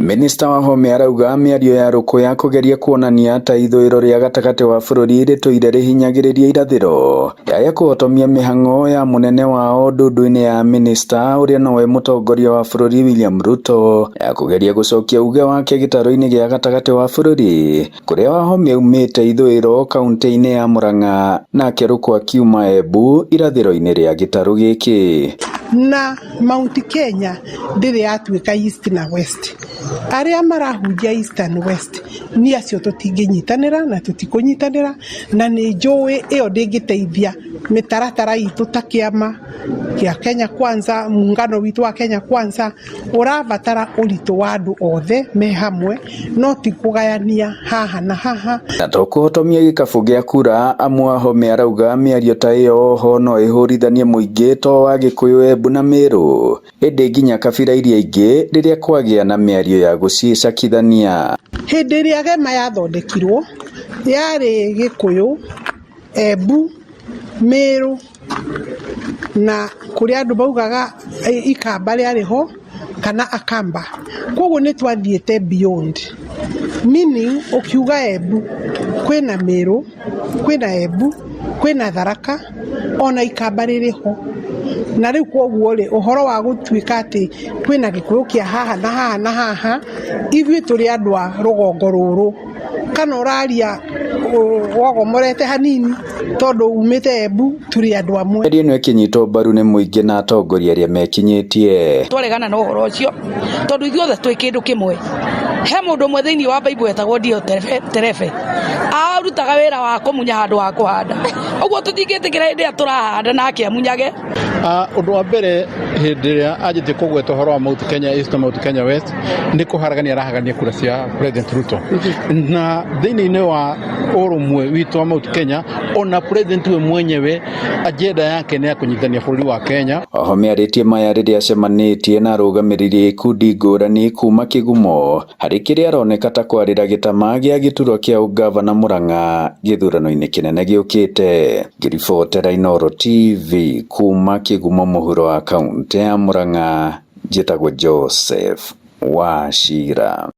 Minista wa Home arauga mĩario ya rũkũ ya kũgeria kuonania ta ithũĩro rĩa gatagatĩ wa bũrũri rĩtũire rĩhinyagĩrĩria irathĩro yaya kũhotomia mĩhang'o ya mũnene wao ndundu-inĩ ya minista ũrĩa nowe mũtongoria wa bũrũri William Ruto ya kũgeria gũcokia uge wake gĩtarũ-inĩ gĩa gatagatĩ wa bũrũri kũrĩa Wahome aumĩte ithũĩro kaunti-inĩ ya Murang'a nake Rũkũ akiuma Embu irathĩro-inĩ rĩa gĩtarũ gĩkĩ. Na Mount Kenya ndĩrĩ yatuĩka East na West. Arĩa marahunjia East and West ni acio tũtingĩnyitanĩra na tũtikũnyitanĩra, na nĩ njũĩ ĩyo ndĩngĩteithia mĩtaratara itũ ta kĩama kĩa Kenya Kwanza, muungano witũ wa Kenya Kwanza ũrabatara ũritũ wa andũ othe me hamwe, no ti kũgayania haha na haha. Na tũkũhotomia gĩkabũ gĩa kura, amwe Wahome arauga mĩario ta ĩyo ho no ĩhũrithanie mũingĩ to wa Gĩkũyũ, Embu na Meru, ĩndĩ nginya kabira iria ingĩ rĩrĩa kwagĩa na mĩario ya gũcicakithania. Hĩndĩ ĩrĩa Gema yathondekirwo yarĩ Gĩkũyũ, Embu, Meru na kũrĩa andũ maugaga Ikamba rĩarĩ ho kana Akamba. Koguo nĩ twathiĩte beyond, meaning ũkiuga Embu kwĩna Meru, kwĩna Embu, kwĩna Tharaka, ona Ikamba rĩrĩ ho. Na rĩu koguo rĩ ũhoro wa gũtuĩka atĩ kwĩna Gĩkũyũ kĩa haha na haha na haha, ithuĩ tũrĩ andũ a rũgongo rũrũ, kana ũraria wogomorete hanini tondũ umĩte Embu, tũrĩ andũ amwe. Mĩario ĩno ĩkĩnyitwo mbaru nĩ mũingĩ na atongoria arĩa mekinyĩtie. Twaregana na ũhoro ũcio tondũ ithuothe twĩ kĩndũ kĩmwe. He mũndũ ũmwe thĩinĩ wa Bible etagwo Dio Terebe, arutaga wĩra wa kũmunya handũ ha kũhanda. Ũguo tũtingĩtĩkĩra hĩndĩ ĩrĩa tũrahanda nake amunyage. Ũndũ wa mbere hĩndĩ ĩrĩa anjĩtie kũgweta ũhoro wa Mount Kenya East na Mount Kenya West nĩ kũharagania arahagania kura cia President Ruto, na thĩinĩ wa ũrũmwe witũ wa Mount Kenya ona President we mwenyewe agenda yake nĩ ya kũnyitithania bũrũri wa Kenya. Wahome arĩtie maya rĩrĩa acemanĩtie na arũgamĩrĩri ikundi ngũrani kuma Kĩgumo harĩ kĩrĩa aroneka ta kwarĩra gĩtama gĩa gĩturwa kĩa ũgavana Murang'a gĩthurano-inĩ kĩnene gĩũkĩte. Ngĩribotera Inooro TV kuma Kĩgumo mũhuro wa kaunti ya Murang'a, njĩtagwo Joseph Wachira.